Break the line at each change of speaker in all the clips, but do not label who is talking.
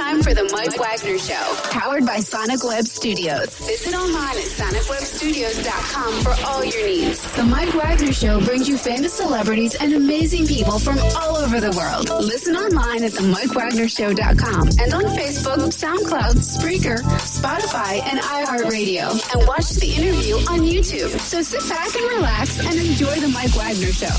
time for the Mike Wagner Show, powered by Sonic Web Studios. Visit online at sonicwebstudios.com for all your needs. The Mike Wagner Show brings you famous celebrities and amazing people from all over the world. Listen online at themikewagnershow.com and on Facebook, SoundCloud, Spreaker, Spotify, and iHeartRadio. And watch the interview on YouTube. So sit back and relax and enjoy the Mike Wagner Show.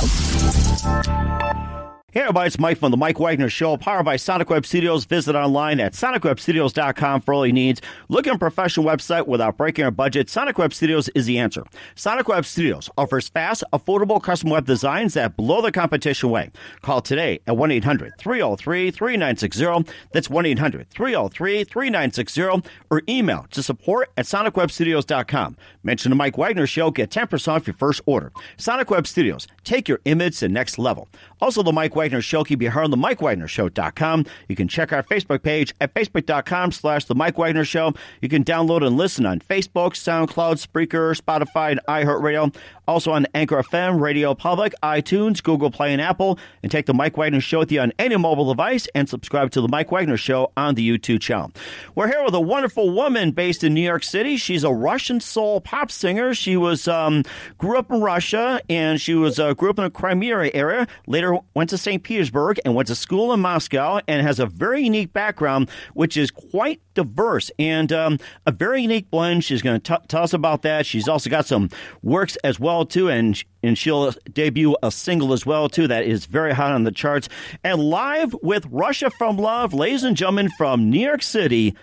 Hey everybody, it's Mike from the Mike Wagner Show, powered by Sonic Web Studios. Visit online at sonicwebstudios.com for all your needs. Looking at a professional website without breaking our budget? Sonic Web Studios is the answer. Sonic Web Studios offers fast, affordable custom web designs that blow the competition away. Call today at 1-800-303-3960. That's 1-800-303-3960. Or email to support at sonicwebstudios.com. Mention the Mike Wagner Show, get 10% off your first order. Sonic Web Studios, take your image to the next level. Also, the Mike Wagner Show can be heard on the MikeWagnerShow.com. You can check our Facebook page at Facebook.com/The Mike Wagner Show. You can download and listen on Facebook, SoundCloud, Spreaker, Spotify, and iHeartRadio. Also on Anchor FM, Radio Public, iTunes, Google Play, and Apple. And take the Mike Wagner Show with you on any mobile device and subscribe to the Mike Wagner Show on the YouTube channel. We're here with a wonderful woman based in New York City. She's a Russian soul pop singer. She was grew up in Russia, and she was grew up in the Crimea area. Later went to St. Petersburg and went to school in Moscow, and has a very unique background, which is quite diverse and a very unique blend. She's going to tell us about that. She's also got some works as well, too, and she'll debut a single as well, too, that is very hot on the charts. And live with Russia from Love, ladies and gentlemen, from New York City,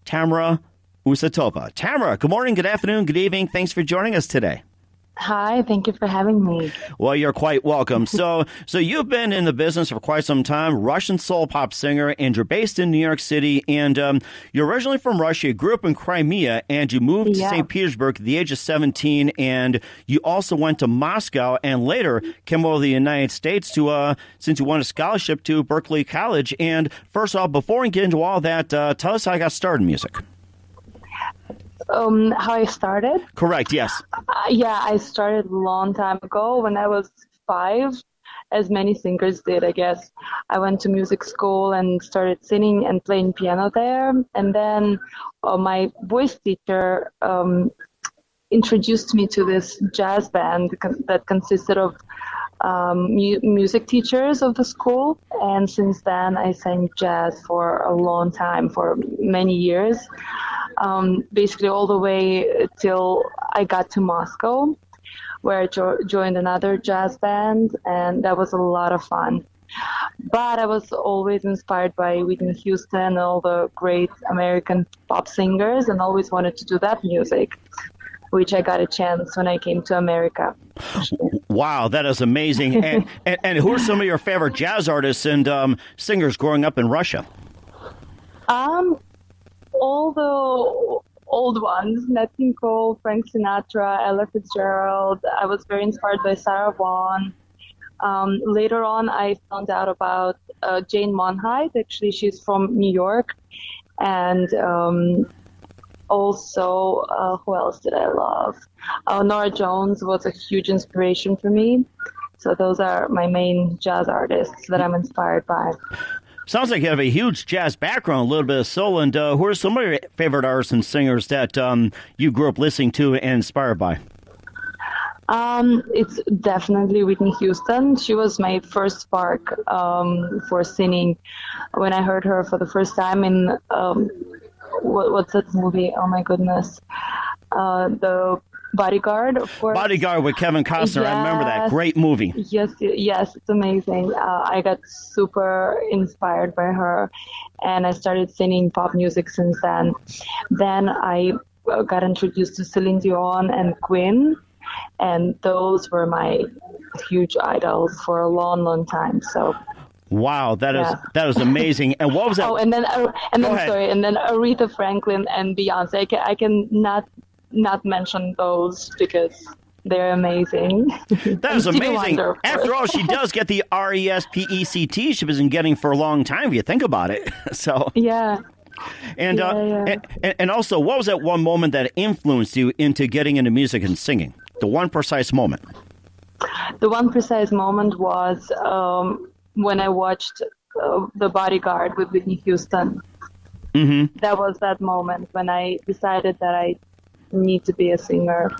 Tamara Usatova. Tamara, good morning, good afternoon, good evening. Thanks for joining us today.
Hi, thank you for having me.
Well, you're quite welcome. So you've been in the business for quite some time, Russian soul pop singer, and you're based in New York City, and you're originally from Russia. You grew up in Crimea, and you moved to St. Petersburg at the age of 17, and you also went to Moscow, and later came over to the United States to since you won a scholarship to Berkeley College. And first off, before we get into all that, tell us how you got started in music.
How I started?
Correct, yes.
I started a long time ago when I was 5, as many singers did, I guess. I went to music school and started singing and playing piano there. And then my voice teacher introduced me to this jazz band that consisted of music teachers of the school. And since then, I sang jazz for a long time, for many years. Basically all the way till I got to Moscow, where I joined another jazz band, and that was a lot of fun. But I was always inspired by Whitney Houston and all the great American pop singers, and always wanted to do that music, which I got a chance when I came to America.
Wow, that is amazing. And who are some of your favorite jazz artists and singers growing up in Russia?
All the old ones, Nat King Cole, Frank Sinatra, Ella Fitzgerald. I was very inspired by Sarah Vaughan. Later on, I found out about Jane Monheit. Actually, she's from New York. And also, who else did I love? Nora Jones was a huge inspiration for me. So those are my main jazz artists that I'm inspired by.
Sounds like you have a huge jazz background, a little bit of soul. And who are some of your favorite artists and singers that you grew up listening to and inspired by?
It's definitely Whitney Houston. She was my first spark for singing. When I heard her for the first time in, what's that movie? Oh my goodness. The Bodyguard, of course.
Bodyguard with Kevin Costner.
Yes.
I remember that. Great movie.
Yes, it's amazing. I got super inspired by her, and I started singing pop music since then. Then I got introduced to Celine Dion and Queen, and those were my huge idols for a long, long time. So.
Wow, that is amazing. And what was that?
Oh, and then Aretha Franklin and Beyonce. I can not mention those because they're amazing.
That is amazing. After all, she does get the RESPECT she's been getting for a long time, if you think about it. So
yeah.
And also, what was that one moment that influenced you into getting into music and singing? The one precise moment.
The one precise moment was when I watched The Bodyguard with Whitney Houston. That was that moment when I decided that I need to be a singer.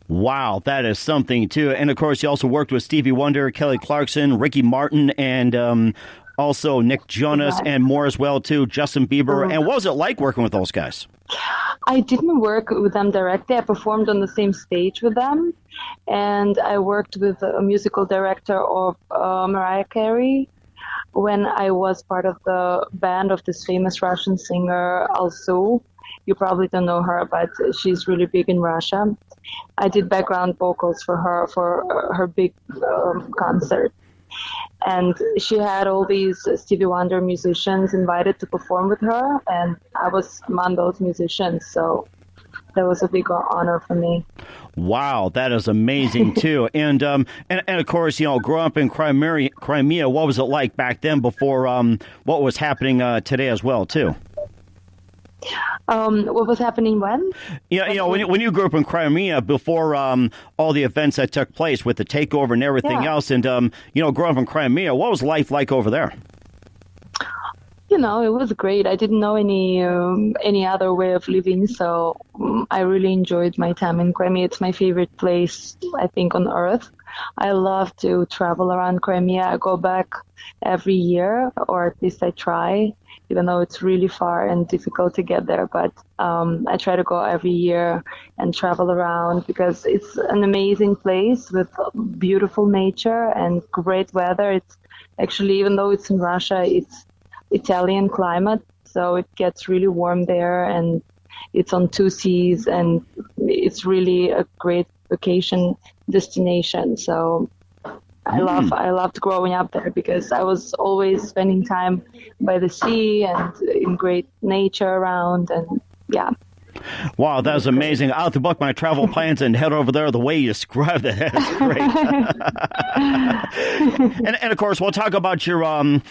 Wow, that is something, too. And, of course, you also worked with Stevie Wonder, Kelly Clarkson, Ricky Martin, and also Nick Jonas and more as well, too, Justin Bieber. And what was it like working with those guys?
I didn't work with them directly. I performed on the same stage with them. And I worked with a musical director of Mariah Carey when I was part of the band of this famous Russian singer, Also. You probably don't know her, but she's really big in Russia. I did background vocals for her big concert. And she had all these Stevie Wonder musicians invited to perform with her, and I was among those musicians, so that was a big honor for me.
Wow, that is amazing, too. And of course, growing up in Crimea, what was it like back then before what was happening today as well, too?
What was happening when?
When you grew up in Crimea before all the events that took place with the takeover and everything else, and growing up in Crimea, what was life like over there?
It was great. I didn't know any other way of living, so I really enjoyed my time in Crimea. It's my favorite place, I think, on earth. I love to travel around Crimea. I go back every year, or at least I try, even though it's really far and difficult to get there. But I try to go every year and travel around because it's an amazing place with beautiful nature and great weather. It's actually, even though it's in Russia, it's Italian climate, so it gets really warm there, and it's on two seas, and it's really a great vacation destination. So I loved growing up there because I was always spending time by the sea and in great nature around, and yeah.
Wow, that was amazing. I'll have to book my travel plans and head over there the way you described it. That's great. and of course, we'll talk about your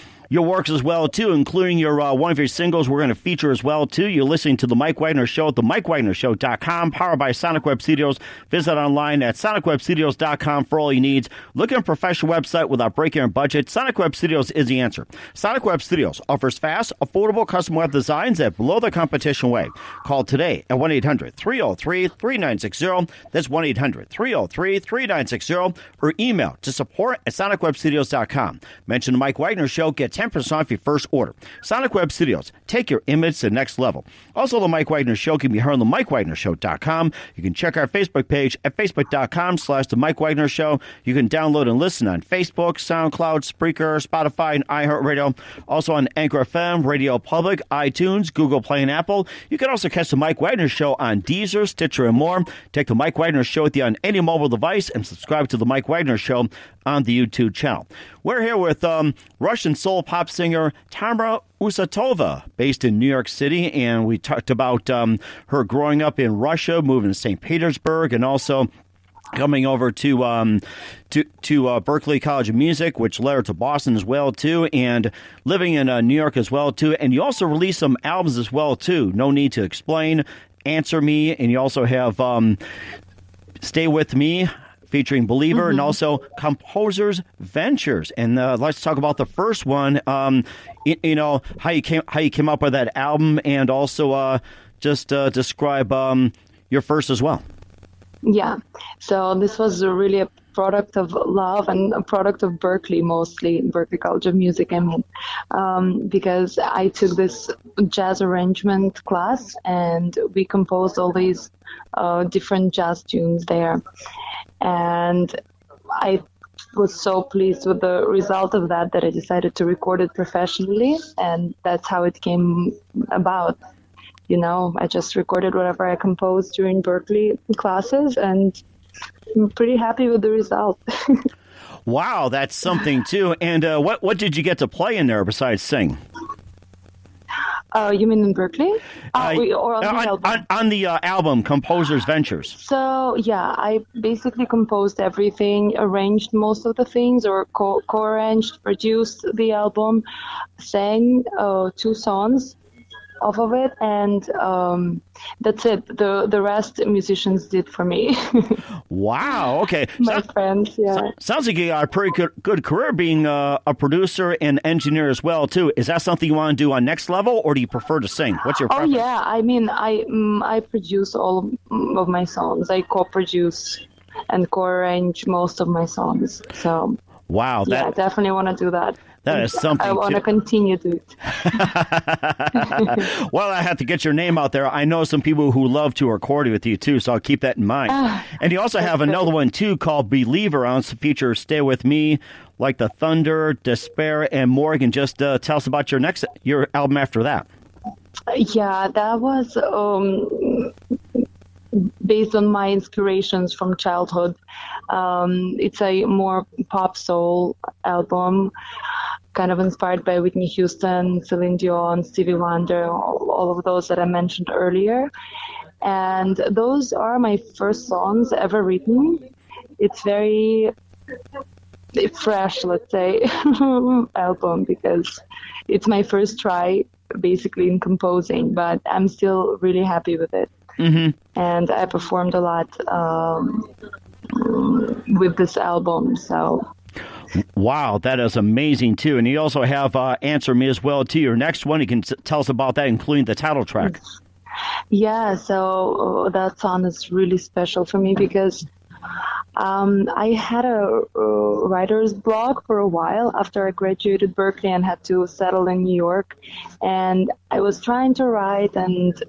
works as well, too, including your one of your singles we're going to feature as well, too. You're listening to The Mike Wagner Show at themikewagnershow.com, powered by Sonic Web Studios. Visit online at sonicwebstudios.com for all your needs. Look at a professional website without breaking your budget. Sonic Web Studios is the answer. Sonic Web Studios offers fast, affordable custom web designs that blow the competition away. Call today at 1-800-303-3960. That's 1-800-303-3960. Or email to support@sonicwebstudios.com. Mention The Mike Wagner Show. Get 10% off your first order. Sonic Web Studios. Take your image to the next level. Also, The Mike Wagner Show can be heard on themikewagnershow.com. You can check our Facebook page at facebook.com/The Mike Wagner Show. You can download and listen on Facebook, SoundCloud, Spreaker, Spotify, and iHeartRadio. Also on Anchor FM, Radio Public, iTunes, Google Play, and Apple. You can also catch The Mike Wagner Show on Deezer, Stitcher, and more. Take The Mike Wagner Show with you on any mobile device and subscribe to The Mike Wagner Show on the YouTube channel. We're here with Russian soul pop singer Tamara Usatova, based in New York City, and we talked about her growing up in Russia, moving to St. Petersburg, and also coming over to Berklee College of Music, which led her to Boston as well, too, and living in New York as well, too. And you also released some albums as well, too. No Need to Explain, Answer Me, and you also have Stay With Me, featuring Believer, and also Composers Ventures. And let's talk about the first one. How you came up with that album, and also just describe your first as well.
Yeah, so this was really a product of love and a product of Berklee, mostly Berklee College of Music, because I took this jazz arrangement class and we composed all these different jazz tunes there. And I was so pleased with the result of that I decided to record it professionally, and that's how it came about. I just recorded whatever I composed during Berklee classes, and I'm pretty happy with the result.
Wow, that's something, too. And what did you get to play in there besides sing?
You mean in Berklee? Or
on the album, Composers Ventures.
So, yeah, I basically composed everything, arranged most of the things, or co-arranged, produced the album, sang 2 songs, off of it, and that's it. The rest musicians did for me.
Wow. Okay.
My friends, yeah.
Sounds like you got a pretty good career being a producer and engineer as well, too. Is that something you want to do on Next Level, or do you prefer to sing? What's your preference?
Oh, yeah. I mean, I produce all of my songs. I co-produce and co-arrange most of my songs. So,
wow.
Yeah, I definitely want to do that.
That is something.
I want to continue to it.
Well, I have to get your name out there. I know some people who love to record with you, too, so I'll keep that in mind. And you also have another one, too, called Believer on to feature Stay With Me, Like the Thunder, Despair, and Morgan. Just tell us about your album after that.
Yeah, that was based on my inspirations from childhood. It's a more pop soul album, kind of inspired by Whitney Houston, Celine Dion, Stevie Wonder, all of those that I mentioned earlier. And those are my first songs ever written. It's very fresh, let's say, album, because it's my first try basically in composing, but I'm still really happy with it. Mm-hmm. And I performed a lot with this album, so.
Wow, that is amazing, too. And you also have Answer Me as well, too. Your next one, you can tell us about that, including the title track.
Yeah, so that song is really special for me because I had a writer's block for a while after I graduated Berkeley and had to settle in New York. And I was trying to write and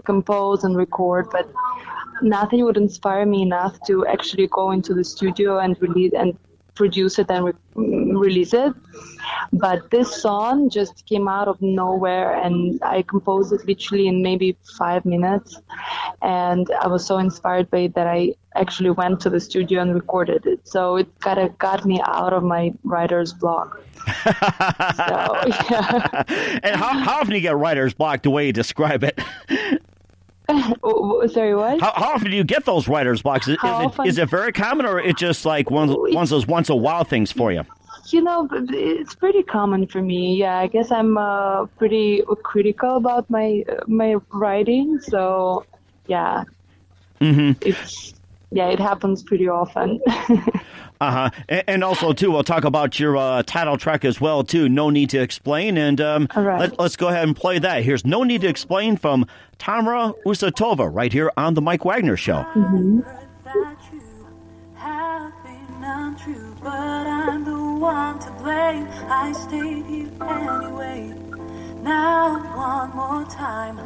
compose and record, but nothing would inspire me enough to actually go into the studio and produce it and release it. But this song just came out of nowhere, and I composed it literally in maybe 5 minutes. And I was so inspired by it that I actually went to the studio and recorded it. So it kind of got me out of my writer's block. So, yeah.
And how often do you get writer's block the way you describe it?
Sorry, what?
How often do you get those writer's blocks? Is it very common, or it just like one of those once a while things for you?
You know, it's pretty common for me. Yeah, I guess I'm pretty critical about my writing. So, yeah, it happens pretty often.
Uh-huh. And also, too, we'll talk about your title track as well, too, No Need to Explain. And
right.
let's go ahead and play that. Here's No Need to Explain from Tamara Usatova right here on The Mike Wagner Show.
Mm-hmm.
That you have been untrue, but I'm the one to blame. I stayed here anyway. Now one more time,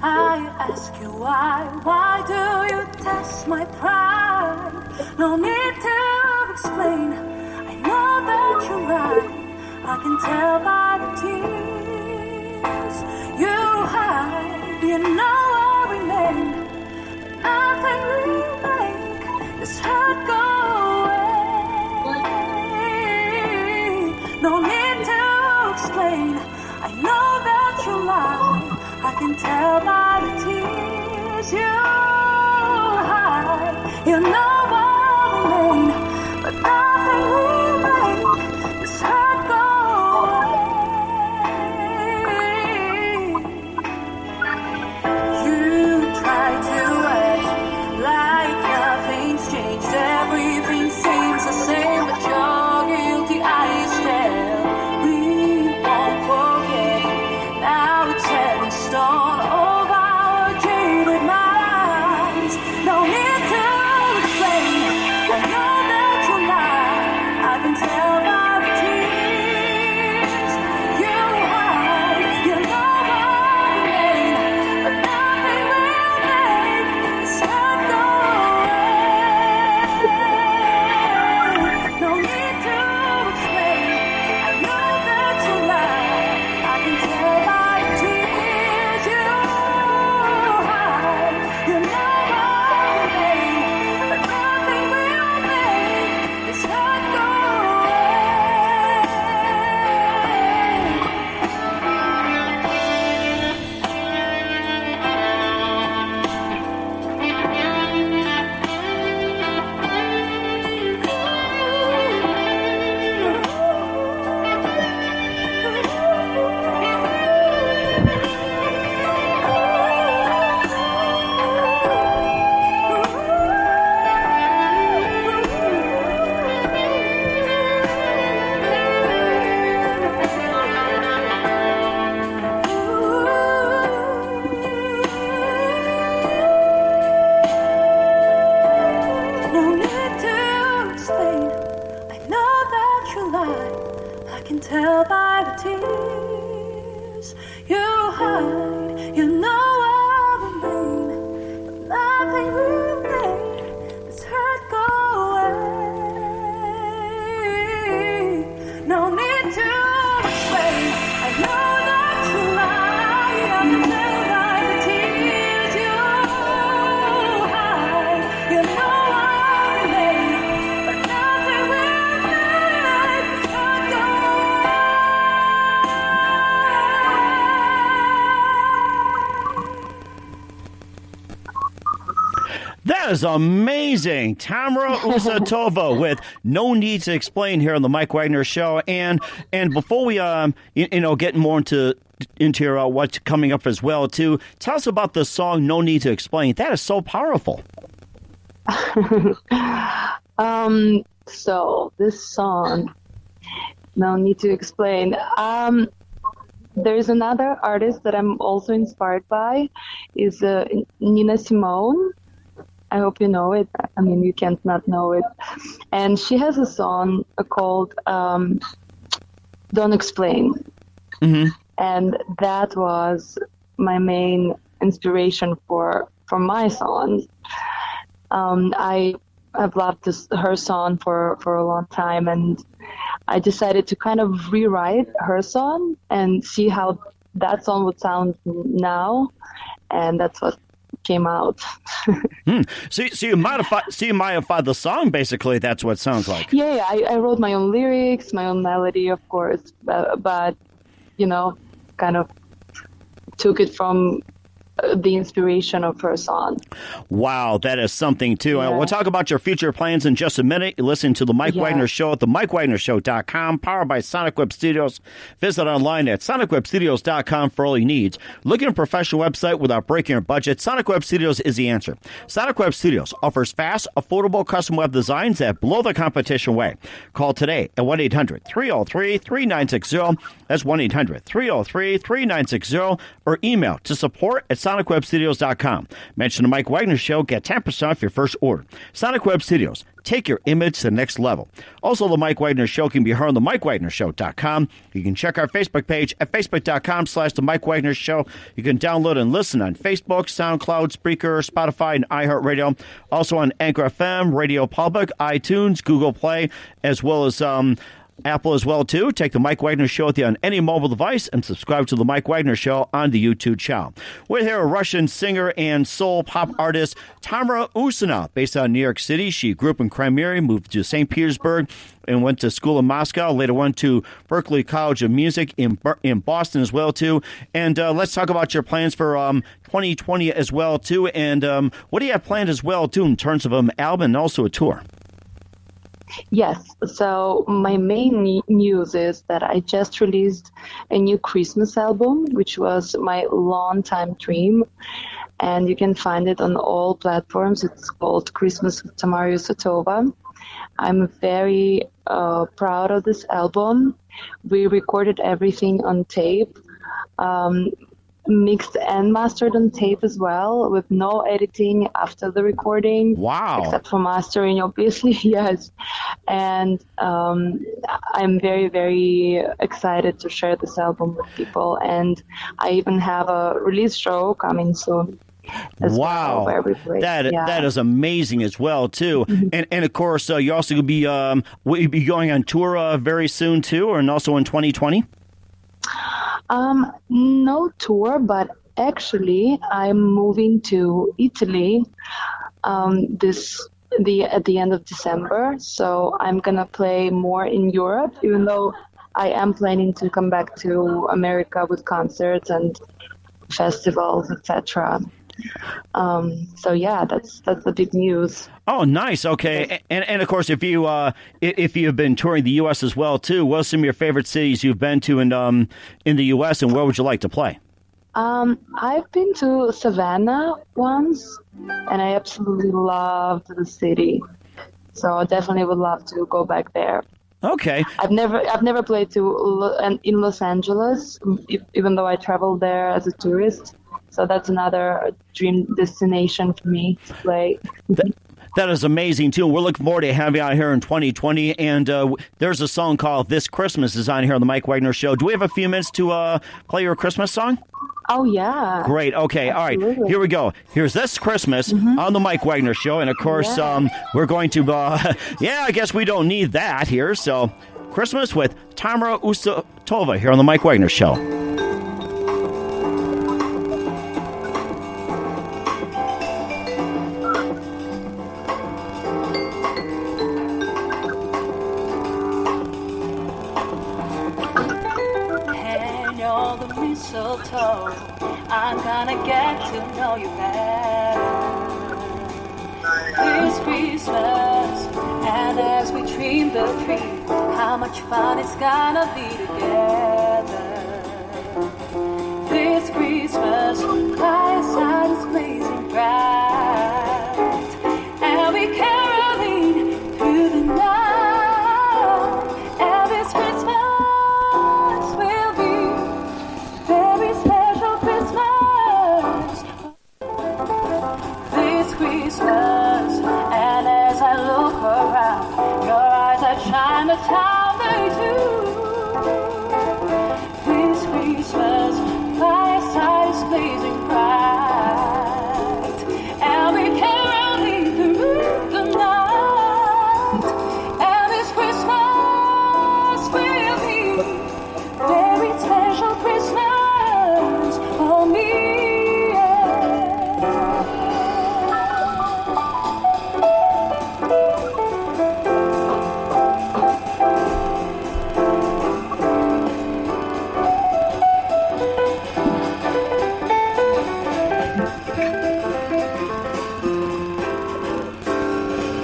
I ask you why do you test my pride? No need to explain, I know that you're right. I can tell by the tears you hide. You know I remain, but nothing will make this hurt go away. No need to explain, I know that you lie. I can tell by the tears you hide. You know I'll remain, but nothing will make this hurt go away. You try to act like nothing's changed. Everything seems the same, but you're guilty. I still we won't forget. Now it's set in stone. All our tell by the tears you hide. You know I'll remain, but nothing will make this hurt go away. No need to explain. I know that you lie. I can tell by the tears you hide. You know I'll remain, but nothing will make this hurt go
That is amazing. Tamara Usatova with No Need to Explain here on the Mike Wagner Show. And before we get more into your, what's coming up as well, too, tell us about the song No Need to Explain. That is so powerful.
So this song, No Need to Explain. There's another artist that I'm also inspired by, is Nina Simone. I hope you know it. I mean, you can't not know it. And she has a song called Don't Explain.
Mm-hmm.
And that was my main inspiration for my songs. I have loved her song for a long time, and I decided to kind of rewrite her song and see how that song would sound now, and that's what came out.
So you modified the song, basically. That's what it sounds like.
Yeah, I wrote my own lyrics, my own melody, of course, but kind of took it from the inspiration of her song.
Wow, that is something, too.
Yeah.
We'll talk about your future plans in just a minute. You listen to The Mike Wagner Show at themikewagnershow.com, powered by Sonic Web Studios. Visit online at sonicwebstudios.com for all your needs. Looking at a professional website without breaking your budget? Sonic Web Studios is the answer. Sonic Web Studios offers fast, affordable custom web designs that blow the competition away. Call today at 1-800-303-3960. That's 1-800-303-3960. Or email to support at sonicwebstudios.com. Mention the Mike Wagner Show. Get 10% off your first order. Sonic Web Studios. Take your image to the next level. Also, the Mike Wagner Show can be heard on themikewagnershow.com. You can check our Facebook page at facebook.com/The Mike Wagner Show. You can download and listen on Facebook, SoundCloud, Spreaker, Spotify, and iHeartRadio. Also on Anchor FM, Radio Public, iTunes, Google Play, as well as Apple as well, too. Take the Mike Wagner Show with you on any mobile device and subscribe to the Mike Wagner Show on the YouTube channel. We're here, a Russian singer and soul pop artist, Tamara Usatova, based out of New York City. She grew up in Crimea, moved to St. Petersburg, and went to school in Moscow. Later went to Berklee College of Music in Boston as well, too. And let's talk about your plans for 2020 as well, too. And what do you have planned as well, too, in terms of an album and also a tour?
Yes, so my main news is that I just released a new Christmas album, which was my long-time dream, and you can find it on all platforms. It's called Christmas with Tamara Usatova. I'm very proud of this album. We recorded everything on tape, mixed and mastered on tape as well, with no editing after the recording.
Wow.
Except for mastering, obviously, yes. And I'm very, very excited to share this album with people. And I even have a release show coming soon.
Wow,
well, where we play.
That is amazing as well, too. Mm-hmm. And of course, you also will be going on tour very soon, too, and also in 2020?
No tour, but actually I'm moving to Italy at the end of December. So I'm gonna play more in Europe, even though I am planning to come back to America with concerts and festivals, etc. So yeah, that's the big news.
Oh, nice. Okay, and of course, if you've been touring the U.S. as well too, what are some of your favorite cities you've been to in the U.S. and where would you like to play?
I've been to Savannah once, and I absolutely loved the city. So I definitely would love to go back there.
Okay.
I've never played in Los Angeles, even though I traveled there as a tourist. So that's another dream destination for me to play.
That is amazing, too. We're looking forward to having you out here in 2020. And there's a song called This Christmas is on here on the Mike Wagner Show. Do we have a few minutes to play your Christmas song?
Oh, yeah.
Great. Okay. Absolutely. All right. Here we go. Here's This Christmas on the Mike Wagner Show. And, of course, we're going to, I guess we don't need that here. So, Christmas with Tamara Usatova here on the Mike Wagner Show.
Mistletoe, I'm gonna get to know you better this Christmas. And as we dream the dream, how much fun it's gonna be together this Christmas. Fireside is blazing bright, and we caroling through the night. And this Christmas will be very special Christmas this Christmas. And as I look around, your eyes are Chinatown, they do. This Christmas, fireside is blazing bright, and we caroling through the night. And this Christmas will be very special Christmas for me.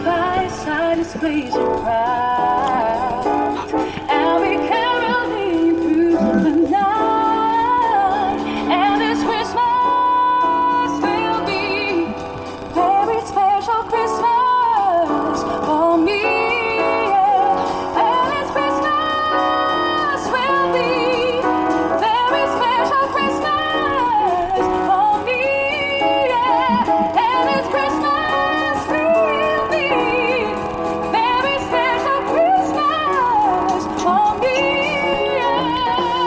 Fireside is blazing bright, and we caroling through the night. And this Christmas will be very special Christmas for me. And this Christmas will be very special Christmas for me. And this Christmas will be very special Christmas for me.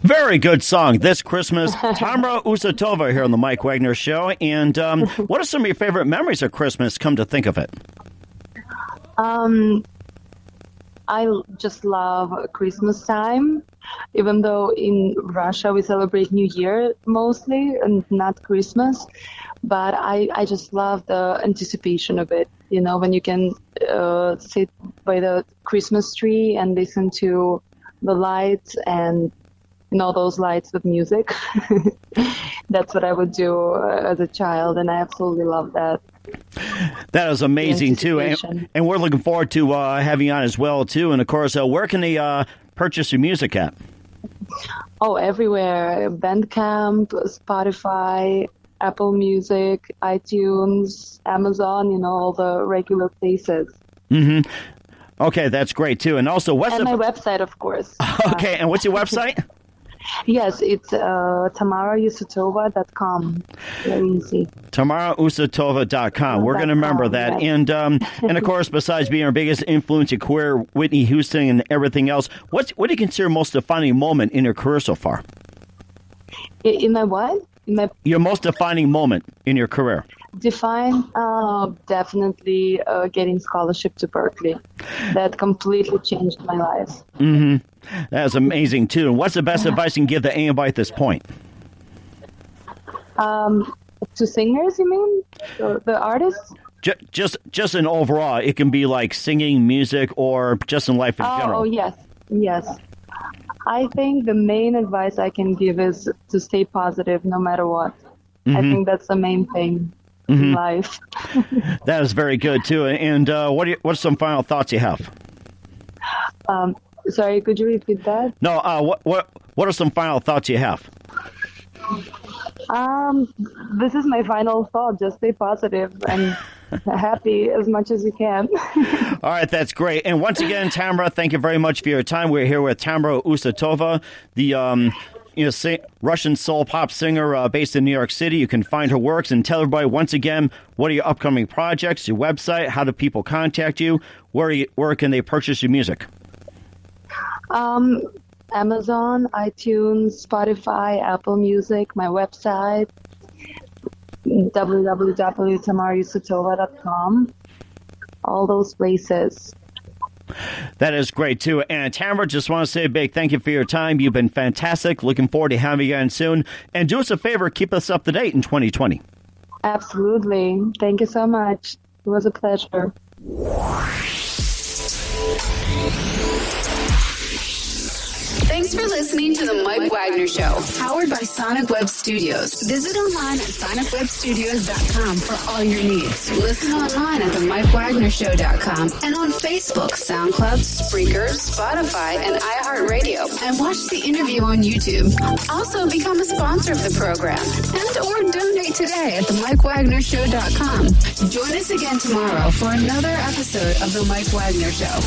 Very good song. This Christmas, Tamara Usatova here on the Mike Wagner Show. And what are some of your favorite memories of Christmas, come to think of it?
I just love Christmas time, even though in Russia we celebrate New Year mostly and not Christmas. But I just love the anticipation of it, you know, when you can sit by the Christmas tree and listen to the lights and, you know, those lights with music. That's what I would do as a child, and I absolutely love that.
That is amazing, too. And we're looking forward to having you on as well, too. And, of course, where can they purchase your music at?
Oh, everywhere. Bandcamp, Spotify, Apple Music, iTunes, Amazon, you know, all the regular places.
Mm-hmm. Okay, that's great, too. And also, what's
my website, of course.
Okay, and what's your website?
Yes, it's tamarausatova.com. Very easy.
tamarausatova.com. We're going to remember that. Yes. And of course, besides being our biggest influence in career, Whitney Houston and everything else, what do you consider most defining moment in your career so far?
In my what?
Your most defining moment in your career.
Definitely getting scholarship to Berkeley. That completely changed my life.
Mm-hmm. That's amazing, too. And what's the best advice you can give to anybody at this point?
To singers, you mean? The artists?
Just in overall. It can be like singing, music, or just in life in general.
Oh, yes. I think the main advice I can give is to stay positive no matter what. Mm-hmm. I think that's the main thing. Mm-hmm. In life.
That is very good too. And what are some final thoughts you have?
Sorry, could you repeat that?
No. What are some final thoughts you have?
This is my final thought. Just stay positive and happy as much as you can.
All right, that's great. And once again, Tamara, thank you very much for your time. We're here with Tamara Usatova, the Russian soul pop singer based in New York City. You can find her works and tell everybody once again, what are your upcoming projects, your website, how do people contact you, where can they purchase your music?
Amazon, iTunes, Spotify, Apple Music, my website, www.tamarusatova.com, all those places.
That is great, too. And Tamara, just want to say a big thank you for your time. You've been fantastic. Looking forward to having you again soon. And do us a favor, keep us up to date in 2020.
Absolutely. Thank you so much. It was a pleasure.
Thanks for listening to the Mike Wagner Show, powered by Sonic Web Studios. Visit online at sonicwebstudios.com for all your needs. Listen online at themikewagnershow.com and on Facebook, SoundCloud, Spreaker, Spotify, and iHeartRadio. And watch the interview on YouTube. Also, become a sponsor of the program and or donate today at themikewagnershow.com. Join us again tomorrow for another episode of The Mike Wagner Show.